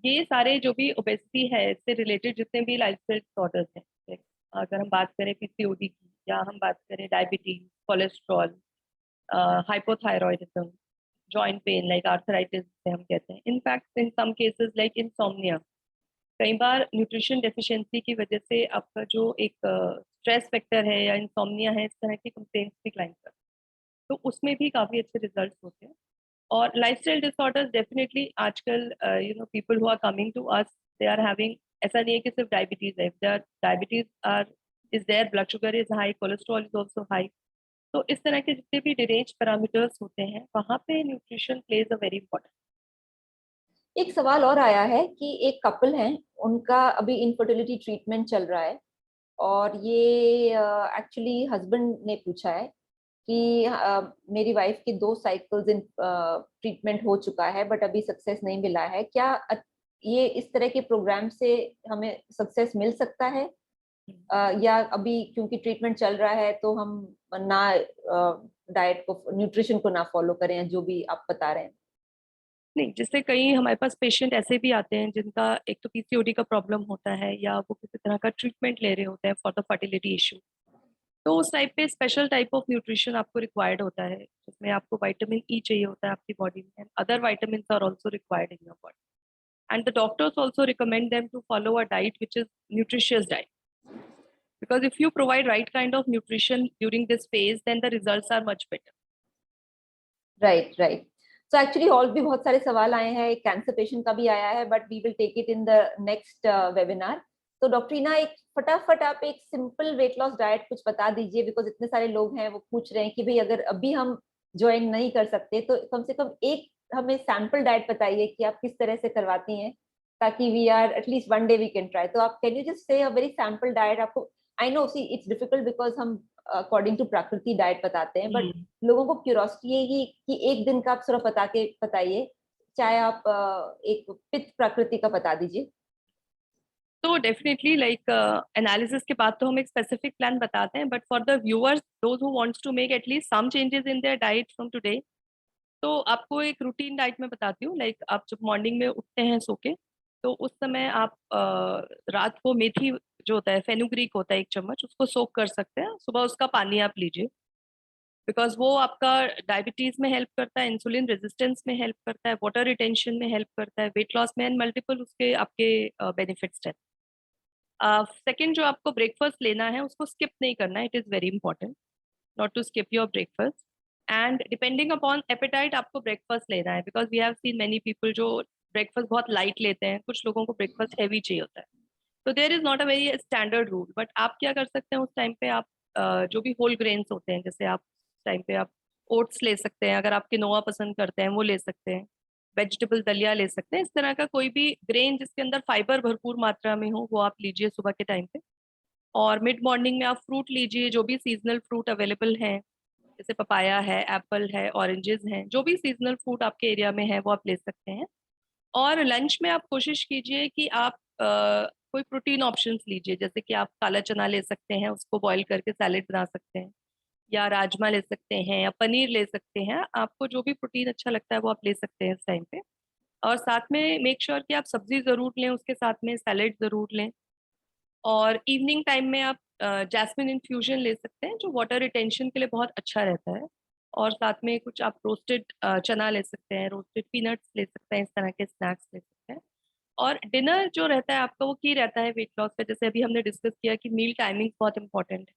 ये सारे जो भी ओबेसिटी है इससे रिलेटेड जितने भी लाइफस्टाइल डिसऑर्डर्स हैं, अगर हम बात करें पीसीओडी की, या हम बात करें diabetes, cholesterol, hypothyroidism, joint pain like arthritis से हम कहते हैं, in fact in some cases like insomnia, कई बार न्यूट्रिशन डेफिशिएंसी की वजह से आपका जो एक स्ट्रेस फैक्टर है या इंसोम्निया है, इस तरह की कंप्लेंट्स भी क्लाइंट करते हैं, तो उसमें भी काफ़ी अच्छे रिजल्ट होते हैं. और लाइफस्टाइल डिसऑर्डर्स डेफिनेटली आजकल people who are coming to us, they are having, ऐसा नहीं है कि सिर्फ डायबिटीज है, diabetes is there, blood sugar is high, cholesterol is also high. तो इस तरह के जितने भी डिरेंज पैरामीटर्स होते हैं, वहाँ पे nutrition plays a very important. एक सवाल और आया है कि एक कपल है, उनका अभी इनफर्टिलिटी ट्रीटमेंट चल रहा है और ये एक्चुअली हस्बैंड ने पूछा है कि मेरी वाइफ की 2 साइकिल्स इन ट्रीटमेंट हो चुका है बट अभी सक्सेस नहीं मिला है, क्या ये इस तरह के प्रोग्राम से हमें सक्सेस मिल सकता है? या अभी क्योंकि ट्रीटमेंट चल रहा है तो हम ना डाइट को, न्यूट्रिशन को ना फॉलो करें, या जो भी आप बता रहे हैं? नहीं, जैसे कई हमारे पास पेशेंट ऐसे भी आते हैं जिनका एक तो पीसीओडी का प्रॉब्लम होता है, या वो किसी तरह का ट्रीटमेंट ले रहे होते हैं फॉर द फर्टिलिटी इशू, तो उस टाइप पे स्पेशल टाइप ऑफ न्यूट्रिशन आपको रिक्वायर्ड होता है, जिसमें आपको विटामिन ई चाहिए होता है आपकी बॉडी में, and other vitamins are also required in your body, and the doctors also recommend them to follow a diet which is nutritious diet, because if you provide right kind of nutrition during this phase, then the results are much better. Right right. So actually और भी बहुत सारे सवाल आए हैं, एक cancer patient का भी आया है but we will take it in the next webinar. तो डॉक्टर रीना, एक फटाफट आप एक सिंपल वेट लॉस डाइट कुछ बता दीजिए, बिकॉज इतने सारे लोग हैं वो पूछ रहे हैं कि भाई अगर अभी हम ज्वाइन नहीं कर सकते तो कम से कम एक हमें सैंपल डाइट बताइए कि आप किस तरह से करवाती हैं, ताकि we are at least one day we can try. तो आप can you just say a very sample diet? आपको I know see it's difficult because हम अकॉर्डिंग टू प्रकृति डाइट बताते हैं, बट लोगों को क्यूरियोसिटी है कि एक दिन का आप सिर्फ बताइए, चाहे आप एक पित्त प्रकृति का बता दीजिए. तो डेफिनेटली लाइक एनालिसिस के बाद तो हम एक स्पेसिफिक प्लान बताते हैं, but for the viewers those who wants to make at least some changes in their diet from today, तो आपको एक रूटीन डाइट में बताती हूँ. लाइक आप जब मॉर्निंग में उठते हैं सो के, तो उस समय आप रात को मेथी जो होता है, फेनुग्रीक होता है 1 चम्मच, उसको सोक कर सकते हैं, सुबह उसका पानी आप लीजिए, बिकॉज वो आपका डायबिटीज में हेल्प करता है, इंसुलिन रेजिस्टेंस में हेल्प करता है, वाटर रिटेंशन में हेल्प करता है, वेट लॉस में, एंड मल्टीपल उसके आपके बेनिफिट्स हैं. सेकेंड, जो आपको ब्रेकफास्ट लेना है उसको स्किप नहीं करना है, it is very important not to skip your breakfast. And depending upon appetite आपको ब्रेकफास्ट लेना है, because we have seen many people जो ब्रेकफास्ट बहुत लाइट लेते हैं, कुछ लोगों को ब्रेकफास्ट हैवी चाहिए होता है। तो there is not a very standard rule, but आप क्या कर सकते हैं उस टाइम पे, आप जो भी होल ग्रेन्स होते हैं, जैसे आप टाइम पे आप ओट्स ले सकते हैं, अगर आप किनोआ पसंद करते हैं वो ले सकते हैं, वेजिटेबल दलिया ले सकते हैं, इस तरह का कोई भी ग्रेन जिसके अंदर फाइबर भरपूर मात्रा में हो वो आप लीजिए सुबह के टाइम पे। और मिड मॉर्निंग में आप फ्रूट लीजिए, जो भी सीजनल फ्रूट अवेलेबल हैं, जैसे पपाया है, एप्पल है, ऑरेंजेस हैं, जो भी सीजनल फ्रूट आपके एरिया में है वो आप ले सकते हैं। और लंच में आप कोशिश कीजिए कि आप कोई प्रोटीन ऑप्शंस लीजिए, जैसे कि आप काला चना ले सकते हैं, उसको बॉईल करके सैलेड बना सकते हैं, या राजमा ले सकते हैं, या पनीर ले सकते हैं, आपको जो भी प्रोटीन अच्छा लगता है वो आप ले सकते हैं इस टाइम पे। और साथ में मेक श्योर कि आप सब्जी जरूर लें, उसके साथ में सैलेड जरूर लें। और इवनिंग टाइम में आप जैस्मिन इन्फ्यूजन ले सकते हैं, जो वाटर रिटेंशन के लिए बहुत अच्छा रहता है। और साथ में कुछ आप रोस्टेड चना ले सकते हैं, रोस्टेड पीनट्स ले सकते हैं, इस तरह के स्नैक्स ले सकते हैं। और डिनर जो रहता है आपका वो की रहता है वेट लॉस पे, जैसे अभी हमने डिस्कस किया कि मील टाइमिंग बहुत इंपॉर्टेंट है।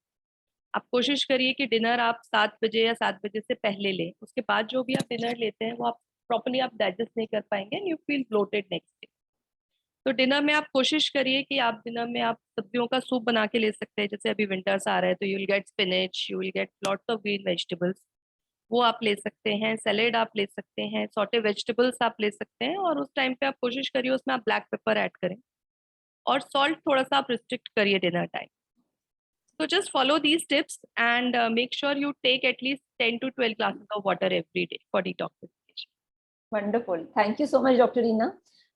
आप कोशिश करिए कि डिनर आप 7 बजे या 7 बजे से पहले लें, उसके बाद जो भी आप डिनर लेते हैं वो आप प्रॉपर्ली आप डाइजेस्ट नहीं कर पाएंगे and you feel bloated next day. तो डिनर में आप कोशिश करिए कि आप डिनर में आप सब्जियों का सूप बना के ले सकते हैं, जैसे अभी विंटर्स आ रहे हैं तो you will get spinach, you will get lots of green vegetables, वो आप ले सकते हैं। सैलेड आप ले सकते हैं, सॉटे वेजिटेबल्स आप ले सकते हैं। और उस टाइम पे आप कोशिश करिए उसमें आप ब्लैक पेपर ऐड करें, और सॉल्ट थोड़ा सा आप रिस्ट्रिक्ट करिए dinner time. So just follow these tips and make sure you take at least 10 to 12 glasses of water every day for detoxification. Wonderful, thank you so much doctor Reena.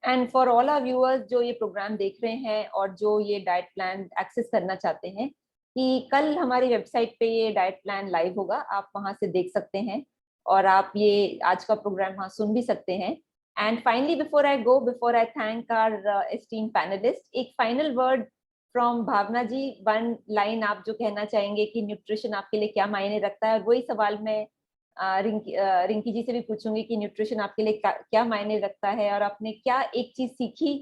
And for all our viewers जो ये programme देख रहे हैं और जो ये diet plan access करना चाहते हैं, कि कल हमारी वेबसाइट पे ये डाइट प्लान लाइव होगा, आप वहां से देख सकते हैं और आप ये आज का प्रोग्राम वहां सुन भी सकते हैं। And finally before I thank our esteemed panelist, एक final word from Bhavna ji, one line आप जो कहना चाहेंगे कि न्यूट्रिशन आपके लिए क्या मायने रखता है। और वही सवाल मैं रिंकी जी से भी पूछूंगी कि न्यूट्रिशन आपके लिए क्या मायने रखता है और आपने क्या एक चीज सीखी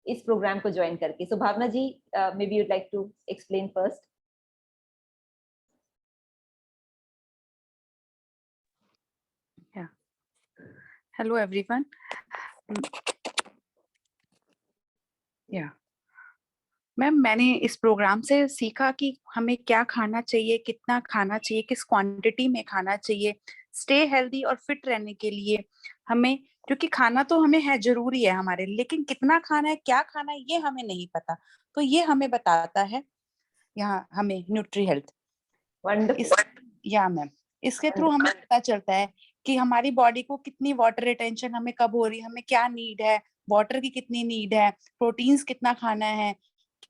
इस प्रोग्राम को ज्वाइन करके। So Bhavna ji, may be you'd like to explain first. Hello everyone. Ma'am, मैंने इस प्रोग्राम से सीखा कि हमें क्या खाना चाहिए, कितना खाना चाहिए, किस क्वांटिटी में खाना चाहिए स्टे हेल्दी और फिट रहने के लिए हमें, क्योंकि खाना तो हमें है जरूरी है हमारे, लेकिन कितना खाना है, क्या खाना है, ये हमें नहीं पता। तो ये हमें बताता है यहाँ हमें न्यूट्री हेल्थ। या मैम, इसके थ्रू हमें पता चलता है कि हमारी बॉडी को कितनी वाटर रिटेंशन हमें कब हो रही है, हमें क्या नीड है, वाटर की कितनी नीड है, प्रोटीन्स कितना खाना है,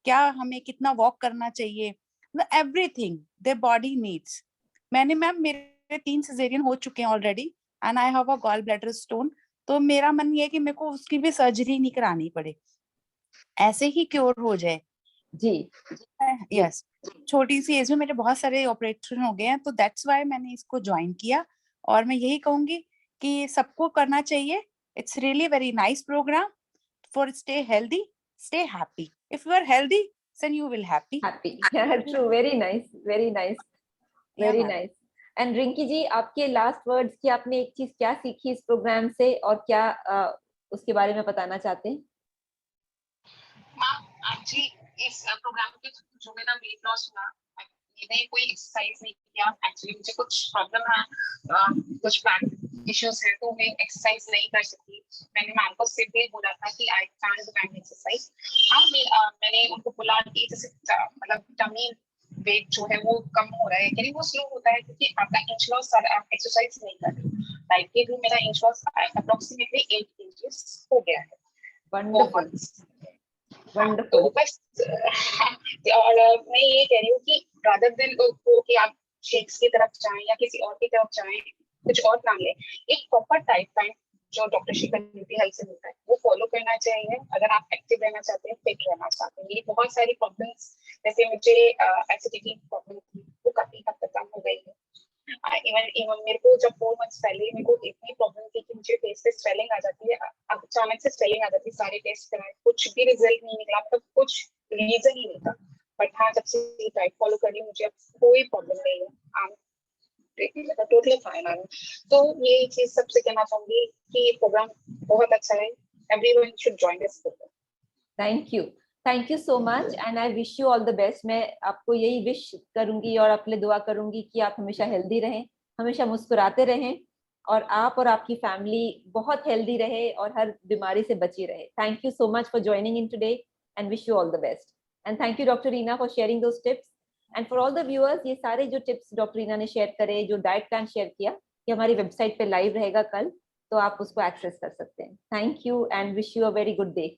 क्या हमें कितना वॉक करना चाहिए, एवरीथिंग द बॉडी नीड्स। मैंने मैम, मेरे 3 सिजेरियन हो चुके हैं already and I have a gall bladder stone. तो मेरा मन ये है कि मेरे को उसकी भी सर्जरी नहीं करानी पड़े, ऐसे ही क्योर हो जाए जी। यस, छोटी सी एज में मेरे बहुत सारे ऑपरेशन हो गए हैं, तो दैट्स व्हाई मैंने इसको ज्वाइन किया। और मैं यही कहूंगी कि सबको करना चाहिए। It's really very nice program for stay healthy, stay happy. If you are healthy, then you will happy. True, very nice, very nice, very nice. And Rinki ji, आपके लास्ट वर्ड्स कि आपने एक चीज क्या सीखी इस प्रोग्राम से और क्या उसके बारे में बताना चाहते हैं? मैम जी, इस प्रोग्राम के जो मेरा वेट लॉस हुआ, मैंने कोई एक्सरसाइज नहीं किया। एक्चुअली मुझे कुछ प्रॉब्लम है, कुछ बैक इश्यूज है, तो मैं एक्सरसाइज नहीं कर सकती। मैंने मैम को सिर्फ भी बोला था कि I can't do any exercise. हाँ, मैंने उनको बोला कि जैसे मतलब टमी वेट जो है वो कम हो रहा है, यानी वो स्लो होता है क्योंकि आपका इंच लॉस, आप एक्सरसाइज नहीं कर रहे। लाइक के भी मेरा इंच लॉस अप्रोक्सीमेटली 8 kg हो गया है। वंडरफुल, तो बस और मैं ये कह रही हूँ कि रादर देन कि आप शेक्स की तरफ जाएं या किसी और की तरफ जाएं, कुछ और नाम लें, एक प्रॉपर डाइट प्लान जो डॉक्टर शिखा न्यूट्री हेल्थ से मिलता है वो फॉलो करना चाहिए अगर आप एक्टिव रहना चाहते हैं, फिट रहना चाहते हैं। ये बहुत सारी प्रॉब्लम्स, जैसे मुझे एसिडिटी प्रॉब्लम थी, वो काफी हद तक कम हो गई है। इवन मेरे को जब 4 months पहले मेरे को इतनी प्रॉब्लम थी कि मुझे फेस पे स्वेलिंग आ जाती है, अचानक से स्वेलिंग आ जाती है, सारे टेस्ट कराए, कुछ भी रिजल्ट नहीं निकला, तब कुछ रीजन ही नहीं था। बट हाँ, जब से डाइट फॉलो कर रही हूँ मुझे अब कोई प्रॉब्लम नहीं है। Totally fine. तो ये चीज सबसे कहना चाहूंगी कि ये प्रोग्राम बहुत अच्छा है, everyone should join this program. Thank you so much and I wish you all the best. मैं आपको यही विश करूंगी और अपने दुआ करूंगी कि आप हमेशा हेल्दी रहें, हमेशा मुस्कुराते रहें और आप और आपकी फैमिली बहुत हेल्दी रहे और हर बीमारी से बची रहे। Thank you so much for joining in today and wish you all the best and thank you doctor Reena for sharing those tips and for all the viewers. ये सारे जो टिप्स डॉक्टर रीना ने शेयर करे, जो डाइट प्लान शेयर किया, ये हमारी website पे लाइव रहेगा कल, तो आप उसको एक्सेस कर सकते हैं। Thank you and wish you a very good day.